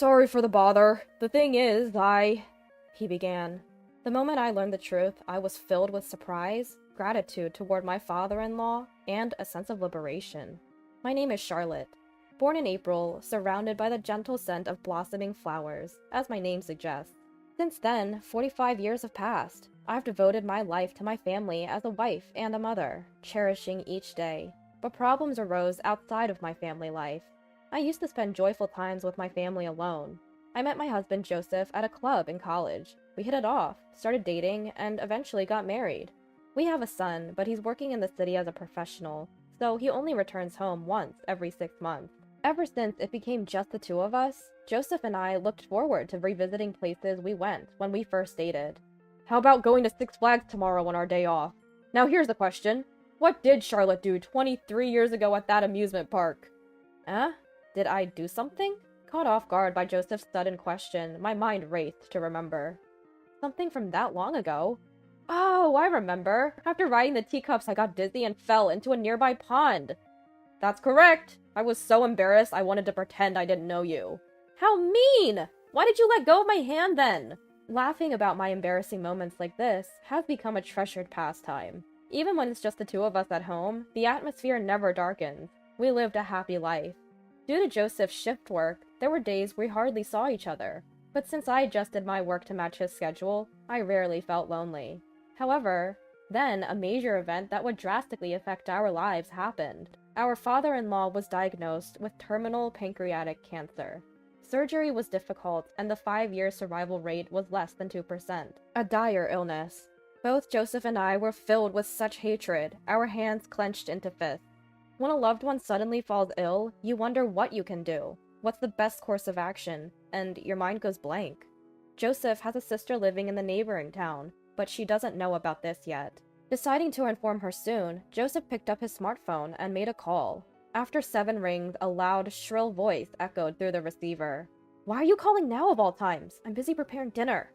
Sorry for the bother. The thing is, he began. The moment I learned the truth, I was filled with surprise, gratitude toward my father-in-law, and a sense of liberation. My name is Charlotte. Born in April, surrounded by the gentle scent of blossoming flowers, as my name suggests. Since then, 45 years have passed. I've devoted my life to my family as a wife and a mother, cherishing each day. But problems arose outside of my family life. I used to spend joyful times with my family alone. I met my husband Joseph at a club in college. We hit it off, started dating, and eventually got married. We have a son, but he's working in the city as a professional, so he only returns home once every 6 months. Ever since it became just the two of us, Joseph and I looked forward to revisiting places we went when we first dated. How about going to Six Flags tomorrow on our day off? Now here's the question. What did Charlotte do 23 years ago at that amusement park? Did I do something? Caught off guard by Joseph's sudden question, my mind raced to remember. Something from that long ago? Oh, I remember. After riding the teacups, I got dizzy and fell into a nearby pond. That's correct. I was so embarrassed I wanted to pretend I didn't know you. How mean! Why did you let go of my hand then? Laughing about my embarrassing moments like this has become a treasured pastime. Even when it's just the two of us at home, the atmosphere never darkens. We lived a happy life. Due to Joseph's shift work, there were days we hardly saw each other. But since I adjusted my work to match his schedule, I rarely felt lonely. However, then a major event that would drastically affect our lives happened. Our father-in-law was diagnosed with terminal pancreatic cancer. Surgery was difficult, and the 5-year survival rate was less than 2%. A dire illness. Both Joseph and I were filled with such hatred, our hands clenched into fists. When a loved one suddenly falls ill, you wonder what you can do. What's the best course of action? And your mind goes blank. Joseph has a sister living in the neighboring town, but she doesn't know about this yet. Deciding to inform her soon, Joseph picked up his smartphone and made a call. After 7 rings, a loud, shrill voice echoed through the receiver. Why are you calling now of all times? I'm busy preparing dinner.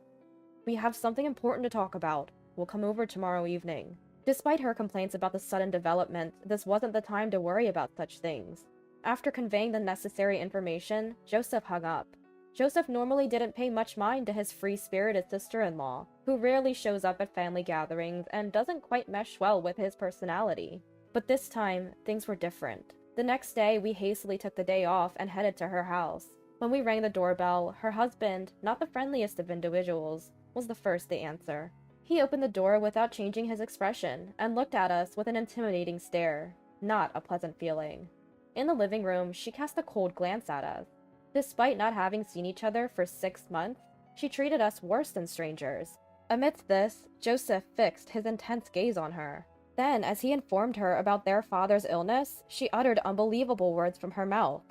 We have something important to talk about. We'll come over tomorrow evening. Despite her complaints about the sudden development, this wasn't the time to worry about such things. After conveying the necessary information, Joseph hung up. Joseph normally didn't pay much mind to his free-spirited sister-in-law, who rarely shows up at family gatherings and doesn't quite mesh well with his personality. But this time, things were different. The next day, we hastily took the day off and headed to her house. When we rang the doorbell, her husband, not the friendliest of individuals, was the first to answer. He opened the door without changing his expression and looked at us with an intimidating stare. Not a pleasant feeling. In the living room, she cast a cold glance at us. Despite not having seen each other for 6 months, she treated us worse than strangers. Amidst this, Joseph fixed his intense gaze on her. Then, as he informed her about their father's illness, she uttered unbelievable words from her mouth.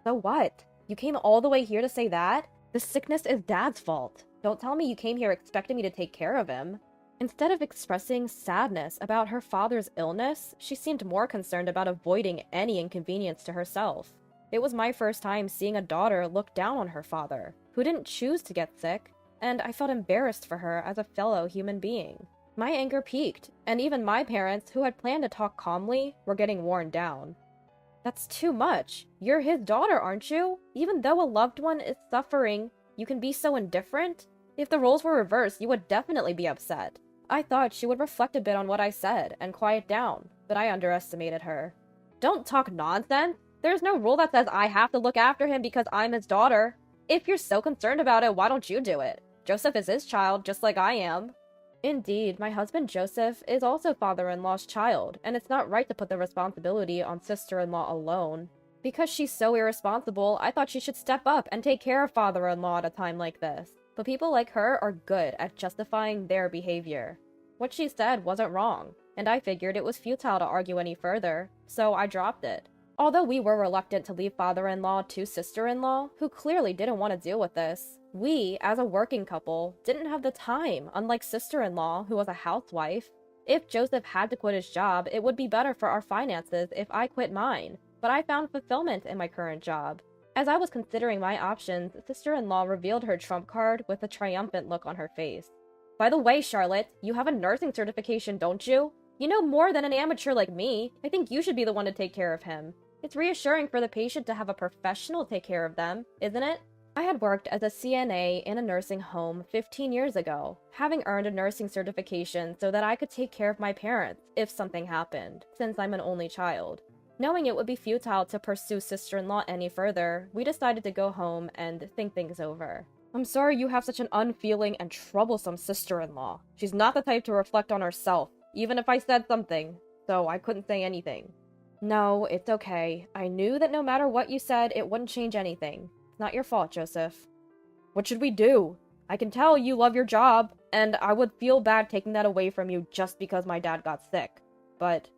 So what? You came all the way here to say that? The sickness is Dad's fault. Don't tell me you came here expecting me to take care of him. Instead of expressing sadness about her father's illness, she seemed more concerned about avoiding any inconvenience to herself. It was my first time seeing a daughter look down on her father, who didn't choose to get sick, and I felt embarrassed for her as a fellow human being. My anger peaked, and even my parents, who had planned to talk calmly, were getting worn down. That's too much. You're his daughter, aren't you? Even though a loved one is suffering, you can be so indifferent? If the roles were reversed, you would definitely be upset. I thought she would reflect a bit on what I said and quiet down, but I underestimated her. Don't talk nonsense! There's no rule that says I have to look after him because I'm his daughter. If you're so concerned about it, why don't you do it? Joseph is his child, just like I am. Indeed, my husband Joseph is also father-in-law's child, and it's not right to put the responsibility on sister-in-law alone. Because she's so irresponsible, I thought she should step up and take care of father-in-law at a time like this. But people like her are good at justifying their behavior. What she said wasn't wrong, and I figured it was futile to argue any further, so I dropped it. Although we were reluctant to leave father-in-law to sister-in-law, who clearly didn't want to deal with this, we, as a working couple, didn't have the time, unlike sister-in-law, who was a housewife. If Joseph had to quit his job, it would be better for our finances if I quit mine, but I found fulfillment in my current job. As I was considering my options, sister-in-law revealed her trump card with a triumphant look on her face. By the way, Charlotte, you have a nursing certification, don't you? You know more than an amateur like me. I think you should be the one to take care of him. It's reassuring for the patient to have a professional take care of them, isn't it? I had worked as a CNA in a nursing home 15 years ago, having earned a nursing certification so that I could take care of my parents if something happened, since I'm an only child. Knowing it would be futile to pursue sister-in-law any further, we decided to go home and think things over. I'm sorry you have such an unfeeling and troublesome sister-in-law. She's not the type to reflect on herself, even if I said something, so I couldn't say anything. No, it's okay. I knew that no matter what you said, it wouldn't change anything. It's not your fault, Joseph. What should we do? I can tell you love your job, and I would feel bad taking that away from you just because my dad got sick. But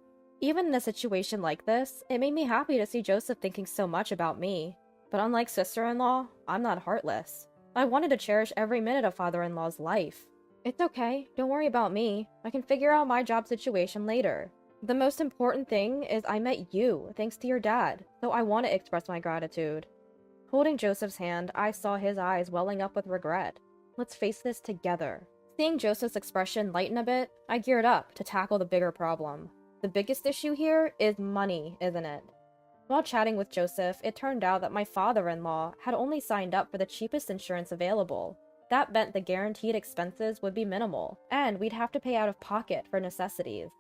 even in a situation like this, it made me happy to see Joseph thinking so much about me. But unlike sister-in-law, I'm not heartless. I wanted to cherish every minute of father-in-law's life. It's okay, don't worry about me. I can figure out my job situation later. The most important thing is I met you, thanks to your dad, so I want to express my gratitude. Holding Joseph's hand, I saw his eyes welling up with regret. Let's face this together. Seeing Joseph's expression lighten a bit, I geared up to tackle the bigger problem. The biggest issue here is money, isn't it? While chatting with Joseph, it turned out that my father-in-law had only signed up for the cheapest insurance available. That meant the guaranteed expenses would be minimal, and we'd have to pay out of pocket for necessities.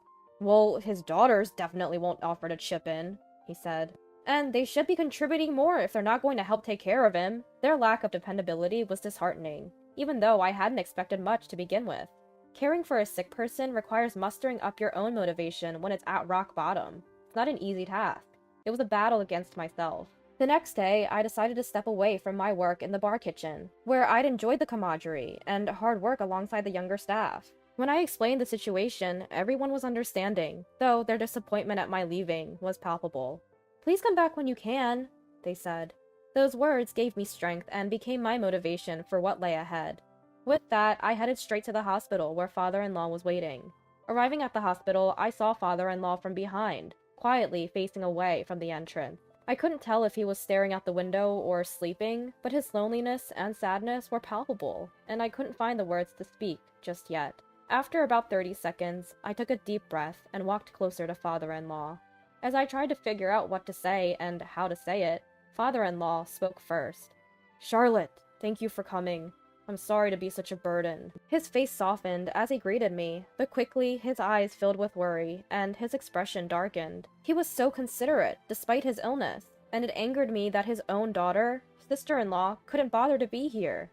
Well, his daughters definitely won't offer to chip in, he said. And they should be contributing more if they're not going to help take care of him. Their lack of dependability was disheartening, even though I hadn't expected much to begin with. Caring for a sick person requires mustering up your own motivation when it's at rock bottom. It's not an easy task. It was a battle against myself. The next day, I decided to step away from my work in the bar kitchen, where I'd enjoyed the camaraderie and hard work alongside the younger staff. When I explained the situation, everyone was understanding, though their disappointment at my leaving was palpable. Please come back when you can, they said. Those words gave me strength and became my motivation for what lay ahead. With that, I headed straight to the hospital where father-in-law was waiting. Arriving at the hospital, I saw father-in-law from behind, quietly facing away from the entrance. I couldn't tell if he was staring out the window or sleeping, but his loneliness and sadness were palpable, and I couldn't find the words to speak just yet. After about 30 seconds, I took a deep breath and walked closer to father-in-law. As I tried to figure out what to say and how to say it, father-in-law spoke first. Charlotte, thank you for coming. I'm sorry to be such a burden. His face softened as he greeted me, but quickly his eyes filled with worry, and his expression darkened. He was so considerate, despite his illness, and it angered me that his own daughter, sister-in-law, couldn't bother to be here.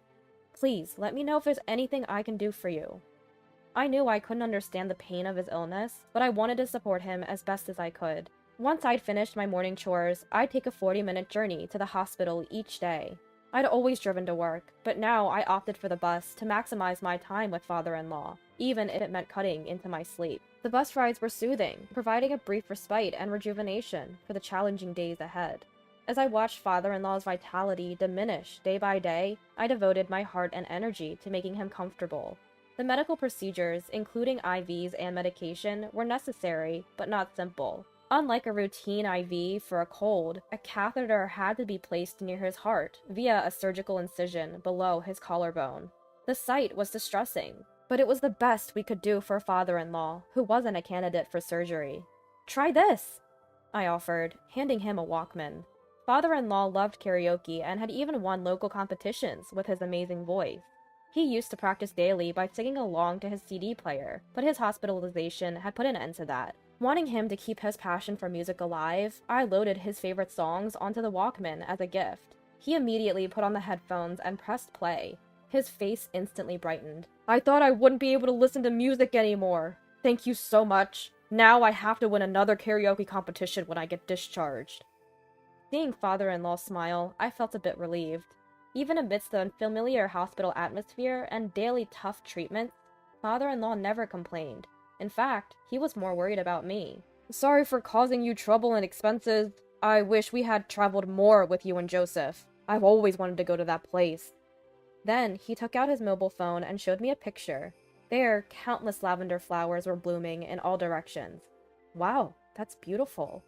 Please, let me know if there's anything I can do for you. I knew I couldn't understand the pain of his illness, but I wanted to support him as best as I could. Once I'd finished my morning chores, I'd take a 40-minute journey to the hospital each day. I'd always driven to work, but now I opted for the bus to maximize my time with father-in-law, even if it meant cutting into my sleep. The bus rides were soothing, providing a brief respite and rejuvenation for the challenging days ahead. As I watched father-in-law's vitality diminish day by day, I devoted my heart and energy to making him comfortable. The medical procedures, including IVs and medication, were necessary, but not simple. Unlike a routine IV for a cold, a catheter had to be placed near his heart via a surgical incision below his collarbone. The sight was distressing, but it was the best we could do for a father-in-law who wasn't a candidate for surgery. Try this, I offered, handing him a Walkman. Father-in-law loved karaoke and had even won local competitions with his amazing voice. He used to practice daily by singing along to his CD player, but his hospitalization had put an end to that. Wanting him to keep his passion for music alive, I loaded his favorite songs onto the Walkman as a gift. He immediately put on the headphones and pressed play. His face instantly brightened. I thought I wouldn't be able to listen to music anymore. Thank you so much. Now I have to win another karaoke competition when I get discharged. Seeing father-in-law smile, I felt a bit relieved. Even amidst the unfamiliar hospital atmosphere and daily tough treatments, father-in-law never complained. In fact, he was more worried about me. Sorry for causing you trouble and expenses. I wish we had traveled more with you and Joseph. I've always wanted to go to that place. Then, he took out his mobile phone and showed me a picture. There, countless lavender flowers were blooming in all directions. Wow, that's beautiful.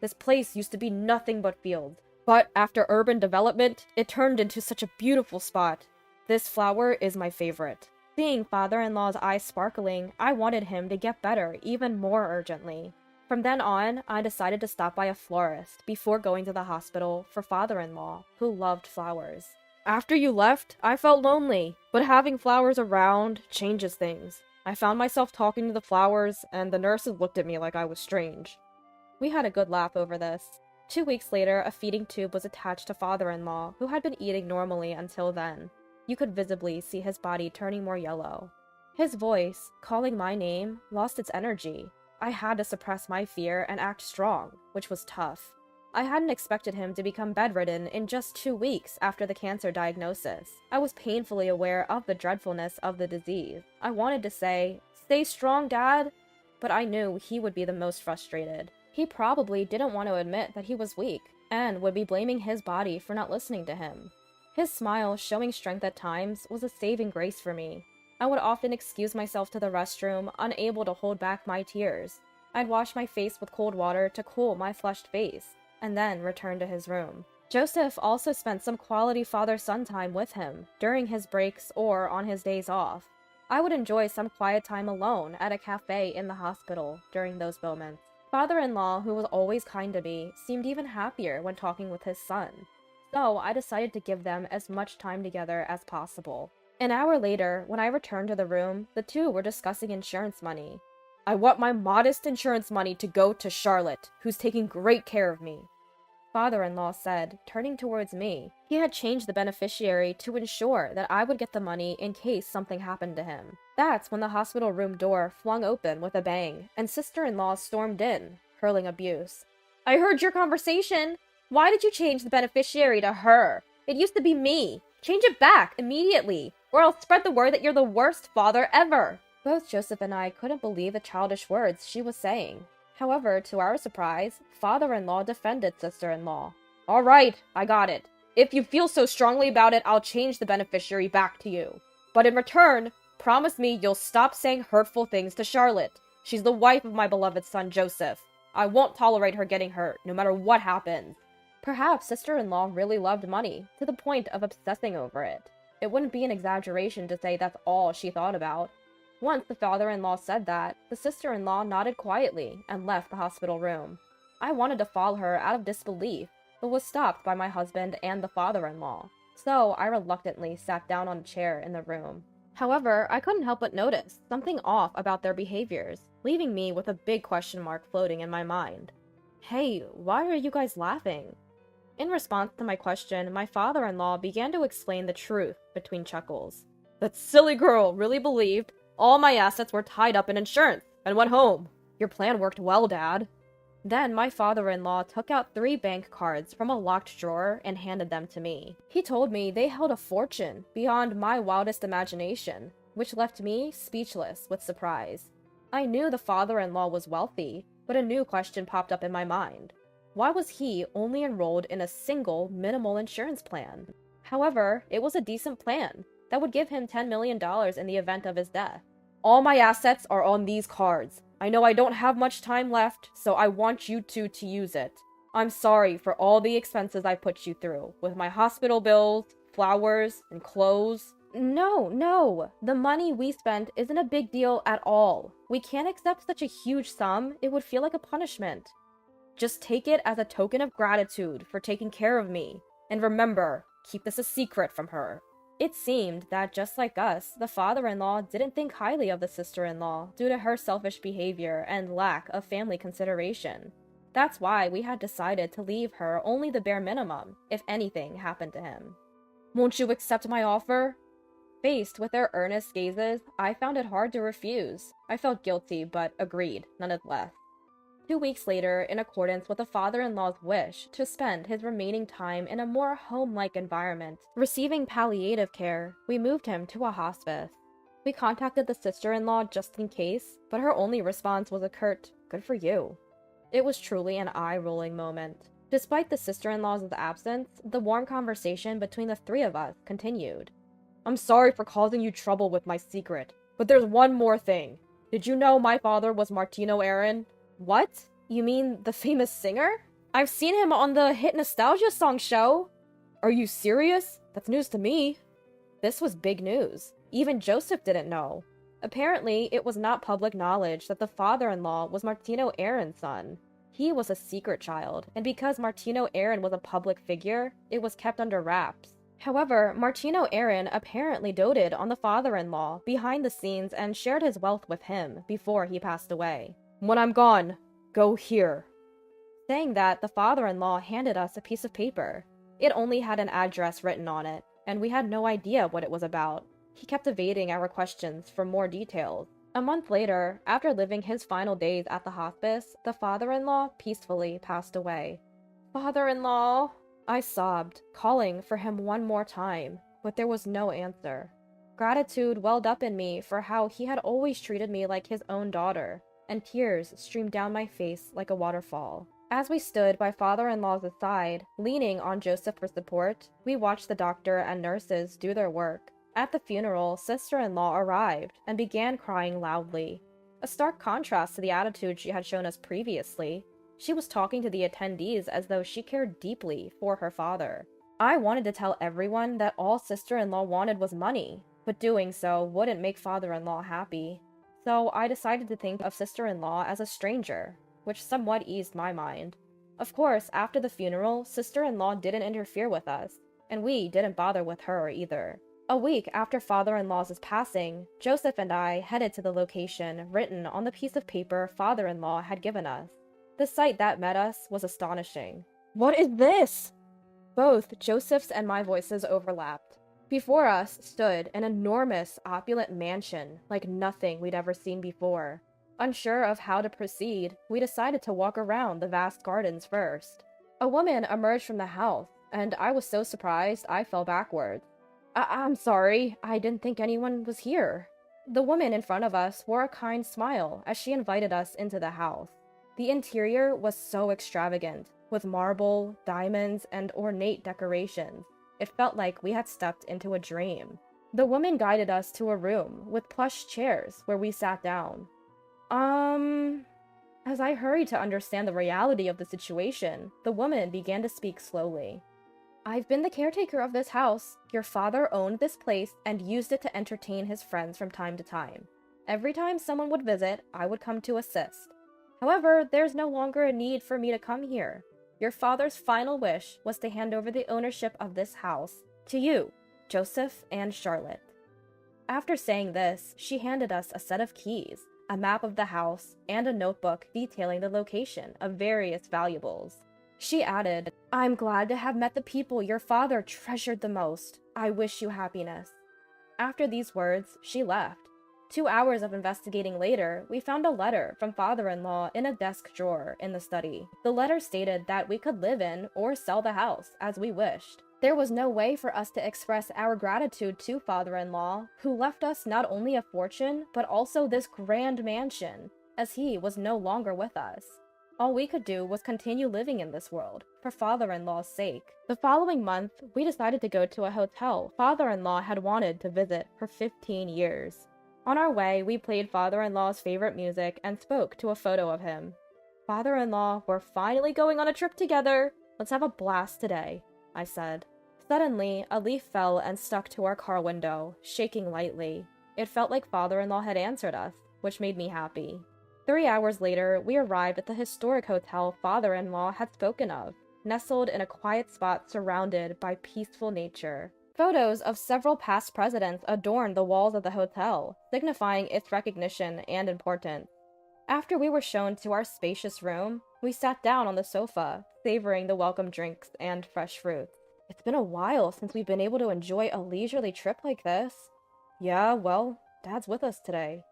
This place used to be nothing but fields, but after urban development, it turned into such a beautiful spot. This flower is my favorite. Seeing father-in-law's eyes sparkling, I wanted him to get better even more urgently. From then on, I decided to stop by a florist before going to the hospital for father-in-law, who loved flowers. After you left, I felt lonely, but having flowers around changes things. I found myself talking to the flowers, and the nurses looked at me like I was strange. We had a good laugh over this. 2 weeks later, a feeding tube was attached to father-in-law, who had been eating normally until then. You could visibly see his body turning more yellow. His voice, calling my name, lost its energy. I had to suppress my fear and act strong, which was tough. I hadn't expected him to become bedridden in just 2 weeks after the cancer diagnosis. I was painfully aware of the dreadfulness of the disease. I wanted to say, "Stay strong, Dad," but I knew he would be the most frustrated. He probably didn't want to admit that he was weak, and would be blaming his body for not listening to him. His smile, showing strength at times, was a saving grace for me. I would often excuse myself to the restroom, unable to hold back my tears. I'd wash my face with cold water to cool my flushed face, and then return to his room. Joseph also spent some quality father-son time with him, during his breaks or on his days off. I would enjoy some quiet time alone at a cafe in the hospital during those moments. Father-in-law, who was always kind to me, seemed even happier when talking with his son. So I decided to give them as much time together as possible. An hour later, when I returned to the room, the two were discussing insurance money. "I want my modest insurance money to go to Charlotte, who's taking great care of me," father-in-law said, turning towards me. He had changed the beneficiary to ensure that I would get the money in case something happened to him. That's when the hospital room door flung open with a bang, and sister-in-law stormed in, hurling abuse. "I heard your conversation. Why did you change the beneficiary to her? It used to be me. Change it back immediately, or I'll spread the word that you're the worst father ever." Both Joseph and I couldn't believe the childish words she was saying. However, to our surprise, father-in-law defended sister-in-law. "All right, I got it. If you feel so strongly about it, I'll change the beneficiary back to you. But in return, promise me you'll stop saying hurtful things to Charlotte. She's the wife of my beloved son, Joseph. I won't tolerate her getting hurt, no matter what happens." Perhaps sister-in-law really loved money, to the point of obsessing over it. It wouldn't be an exaggeration to say that's all she thought about. Once the father-in-law said that, the sister-in-law nodded quietly and left the hospital room. I wanted to follow her out of disbelief, but was stopped by my husband and the father-in-law. So I reluctantly sat down on a chair in the room. However, I couldn't help but notice something off about their behaviors, leaving me with a big question mark floating in my mind. "Hey, why are you guys laughing?" In response to my question, my father-in-law began to explain the truth between chuckles. "That silly girl really believed all my assets were tied up in insurance and went home. Your plan worked well, Dad." Then my father-in-law took out 3 bank cards from a locked drawer and handed them to me. He told me they held a fortune beyond my wildest imagination, which left me speechless with surprise. I knew the father-in-law was wealthy, but a new question popped up in my mind. Why was he only enrolled in a single minimal insurance plan? However, it was a decent plan that would give him $10 million in the event of his death. "All my assets are on these cards. I know I don't have much time left, so I want you two to use it. I'm sorry for all the expenses I put you through, with my hospital bills, flowers, and clothes." No. The money we spent isn't a big deal at all. We can't accept such a huge sum. It would feel like a punishment. Just take it as a token of gratitude for taking care of me. And remember, keep this a secret from her." It seemed that, just like us, the father-in-law didn't think highly of the sister-in-law due to her selfish behavior and lack of family consideration. That's why we had decided to leave her only the bare minimum if anything happened to him. "Won't you accept my offer?" Faced with their earnest gazes, I found it hard to refuse. I felt guilty, but agreed, nonetheless. 2 weeks later, in accordance with the father-in-law's wish to spend his remaining time in a more home-like environment, receiving palliative care, we moved him to a hospice. We contacted the sister-in-law just in case, but her only response was a curt, "Good for you." It was truly an eye-rolling moment. Despite the sister-in-law's absence, the warm conversation between the 3 of us continued. "I'm sorry for causing you trouble with my secret, but there's one more thing. Did you know my father was Martino Aaron?" "What? You mean the famous singer? I've seen him on the hit nostalgia song show." "Are you serious? That's news to me." This was big news. Even Joseph didn't know. Apparently, it was not public knowledge that the father-in-law was Martino Aaron's son. He was a secret child, and because Martino Aaron was a public figure, it was kept under wraps. However, Martino Aaron apparently doted on the father-in-law behind the scenes and shared his wealth with him before he passed away. "When I'm gone, go here." Saying that, the father-in-law handed us a piece of paper. It only had an address written on it, and we had no idea what it was about. He kept evading our questions for more details. A month later, after living his final days at the hospice, the father-in-law peacefully passed away. "Father-in-law," I sobbed, calling for him one more time, but there was no answer. Gratitude welled up in me for how he had always treated me like his own daughter, and tears streamed down my face like a waterfall. As we stood by father-in-law's side, leaning on Joseph for support, we watched the doctor and nurses do their work. At the funeral, sister-in-law arrived and began crying loudly. A stark contrast to the attitude she had shown us previously. She was talking to the attendees as though she cared deeply for her father. I wanted to tell everyone that all sister-in-law wanted was money, but doing so wouldn't make father-in-law happy. So I decided to think of sister-in-law as a stranger, which somewhat eased my mind. Of course, after the funeral, sister-in-law didn't interfere with us, and we didn't bother with her either. A week after father-in-law's passing, Joseph and I headed to the location written on the piece of paper father-in-law had given us. The sight that met us was astonishing. "What is this?" Both Joseph's and my voices overlapped. Before us stood an enormous, opulent mansion like nothing we'd ever seen before. Unsure of how to proceed, we decided to walk around the vast gardens first. A woman emerged from the house, and I was so surprised I fell backwards. I'm sorry, I didn't think anyone was here." The woman in front of us wore a kind smile as she invited us into the house. The interior was so extravagant, with marble, diamonds, and ornate decorations. It felt like we had stepped into a dream. The woman guided us to a room with plush chairs where we sat down. As I hurried to understand the reality of the situation, the woman began to speak slowly. "I've been the caretaker of this house. Your father owned this place and used it to entertain his friends from time to time. Every time someone would visit, I would come to assist. However, there's no longer a need for me to come here. Your father's final wish was to hand over the ownership of this house to you, Joseph and Charlotte." After saying this, she handed us a set of keys, a map of the house, and a notebook detailing the location of various valuables. She added, "I'm glad to have met the people your father treasured the most. I wish you happiness." After these words, she left. 2 hours of investigating later, we found a letter from father-in-law in a desk drawer in the study. The letter stated that we could live in or sell the house as we wished. There was no way for us to express our gratitude to father-in-law, who left us not only a fortune, but also this grand mansion, as he was no longer with us. All we could do was continue living in this world, for father-in-law's sake. The following month, we decided to go to a hotel father-in-law had wanted to visit for 15 years. On our way, we played father-in-law's favorite music and spoke to a photo of him. "Father-in-law, we're finally going on a trip together. Let's have a blast today," I said. Suddenly, a leaf fell and stuck to our car window, shaking lightly. It felt like father-in-law had answered us, which made me happy. 3 hours later, we arrived at the historic hotel father-in-law had spoken of, nestled in a quiet spot surrounded by peaceful nature. Photos of several past presidents adorned the walls of the hotel, signifying its recognition and importance. After we were shown to our spacious room, we sat down on the sofa, savoring the welcome drinks and fresh fruits. "It's been a while since we've been able to enjoy a leisurely trip like this." "Yeah, well, Dad's with us today."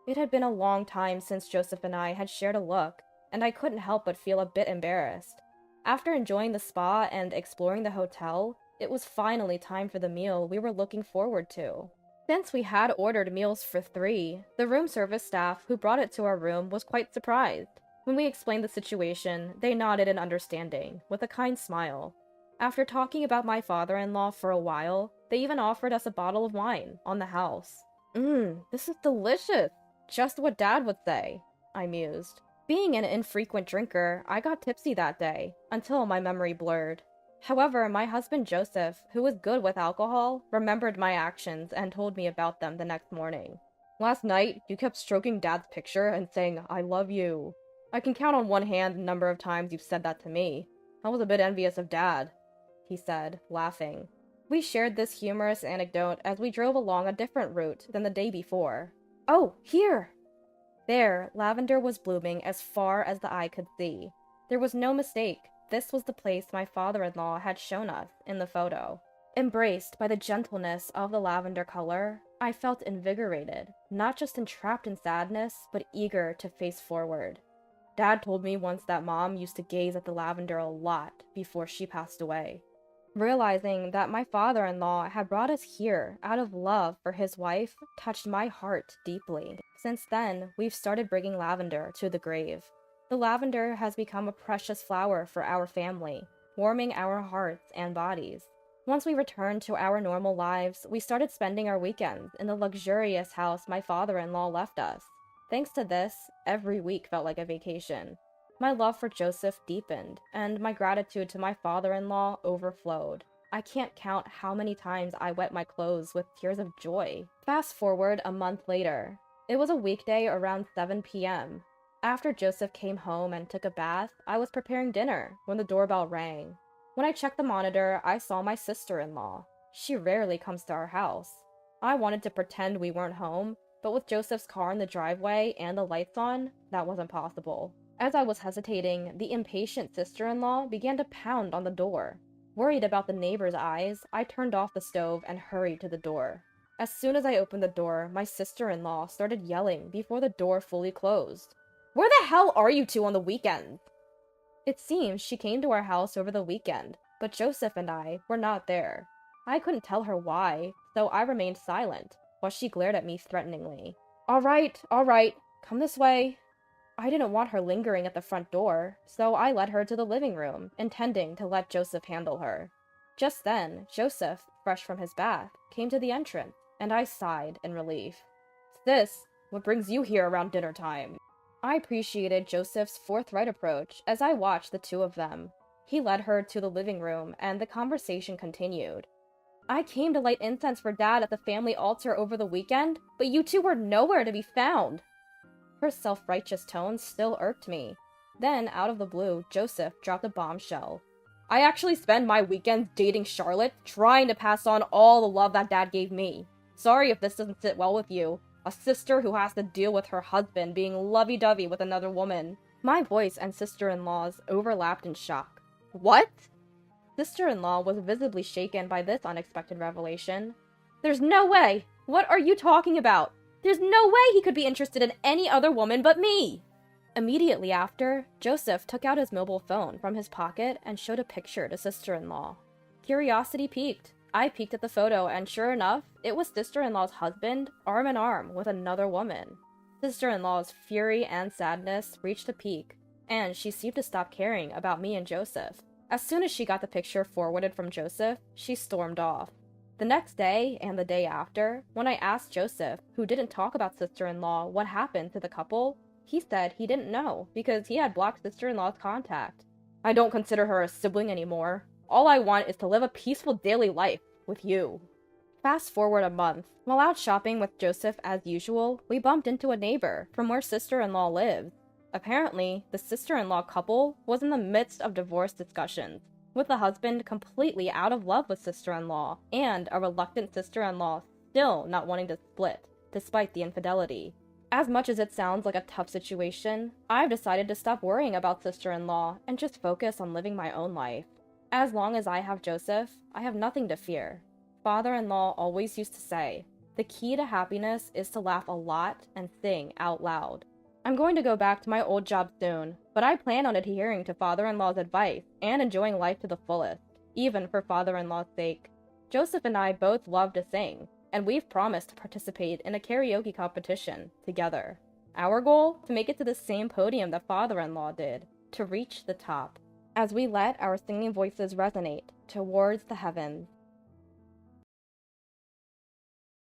It had been a long time since Joseph and I had shared a look, and I couldn't help but feel a bit embarrassed. After enjoying the spa and exploring the hotel, it was finally time for the meal we were looking forward to. Since we had ordered meals for 3, the room service staff who brought it to our room was quite surprised. When we explained the situation, they nodded in understanding, with a kind smile. After talking about my father-in-law for a while, they even offered us a bottle of wine on the house. This is delicious! Just what Dad would say," I mused. Being an infrequent drinker, I got tipsy that day, until my memory blurred. However, my husband Joseph, who was good with alcohol, remembered my actions and told me about them the next morning. "Last night, you kept stroking Dad's picture and saying, 'I love you.' I can count on one hand the number of times you've said that to me. I was a bit envious of Dad," he said, laughing. We shared this humorous anecdote as we drove along a different route than the day before. Oh, here! There, lavender was blooming as far as the eye could see. There was no mistake. This was the place my father-in-law had shown us in the photo. Embraced by the gentleness of the lavender color, I felt invigorated, not just entrapped in sadness, but eager to face forward. Dad told me once that Mom used to gaze at the lavender a lot before she passed away. Realizing that my father-in-law had brought us here out of love for his wife touched my heart deeply. Since then, we've started bringing lavender to the grave. The lavender has become a precious flower for our family, warming our hearts and bodies. Once we returned to our normal lives, we started spending our weekends in the luxurious house my father-in-law left us. Thanks to this, every week felt like a vacation. My love for Joseph deepened, and my gratitude to my father-in-law overflowed. I can't count how many times I wet my clothes with tears of joy. Fast forward a month later. It was a weekday around 7 p.m. After Joseph came home and took a bath, I was preparing dinner when the doorbell rang. When I checked the monitor, I saw my sister-in-law. She rarely comes to our house. I wanted to pretend we weren't home, but with Joseph's car in the driveway and the lights on, that wasn't possible. As I was hesitating, the impatient sister-in-law began to pound on the door. Worried about the neighbor's eyes, I turned off the stove and hurried to the door. As soon as I opened the door, my sister-in-law started yelling before the door fully closed. "Where the hell are you two on the weekends?" It seems she came to our house over the weekend, but Joseph and I were not there. I couldn't tell her why, so I remained silent, while she glared at me threateningly. All right, come this way." I didn't want her lingering at the front door, so I led her to the living room, intending to let Joseph handle her. Just then, Joseph, fresh from his bath, came to the entrance, and I sighed in relief. "Sis, what brings you here around dinner time?" I appreciated Joseph's forthright approach as I watched the two of them. He led her to the living room, and the conversation continued. "I came to light incense for Dad at the family altar over the weekend, but you two were nowhere to be found." Her self-righteous tone still irked me. Then, out of the blue, Joseph dropped a bombshell. "I actually spend my weekends dating Charlotte, trying to pass on all the love that Dad gave me. Sorry if this doesn't sit well with you. A sister who has to deal with her husband being lovey-dovey with another woman." My voice and sister-in-law's overlapped in shock. "What?" Sister-in-law was visibly shaken by this unexpected revelation. "There's no way! What are you talking about? There's no way he could be interested in any other woman but me!" Immediately after, Joseph took out his mobile phone from his pocket and showed a picture to sister-in-law. Curiosity piqued. I peeked at the photo, and sure enough, it was sister-in-law's husband, arm in arm with another woman. Sister-in-law's fury and sadness reached a peak, and she seemed to stop caring about me and Joseph. As soon as she got the picture forwarded from Joseph, she stormed off. The next day, and the day after, when I asked Joseph, who didn't talk about sister-in-law, what happened to the couple, he said he didn't know because he had blocked sister-in-law's contact. "I don't consider her a sibling anymore. All I want is to live a peaceful daily life with you." Fast forward a month. While out shopping with Joseph as usual, we bumped into a neighbor from where sister-in-law lives. Apparently, the sister-in-law couple was in the midst of divorce discussions, with the husband completely out of love with sister-in-law, and a reluctant sister-in-law still not wanting to split, despite the infidelity. As much as it sounds like a tough situation, I've decided to stop worrying about sister-in-law and just focus on living my own life. As long as I have Joseph, I have nothing to fear. Father-in-law always used to say, the key to happiness is to laugh a lot and sing out loud. I'm going to go back to my old job soon, but I plan on adhering to father-in-law's advice and enjoying life to the fullest, even for father-in-law's sake. Joseph and I both love to sing, and we've promised to participate in a karaoke competition together. Our goal? To make it to the same podium that father-in-law did, to reach the top, as we let our singing voices resonate towards the heavens.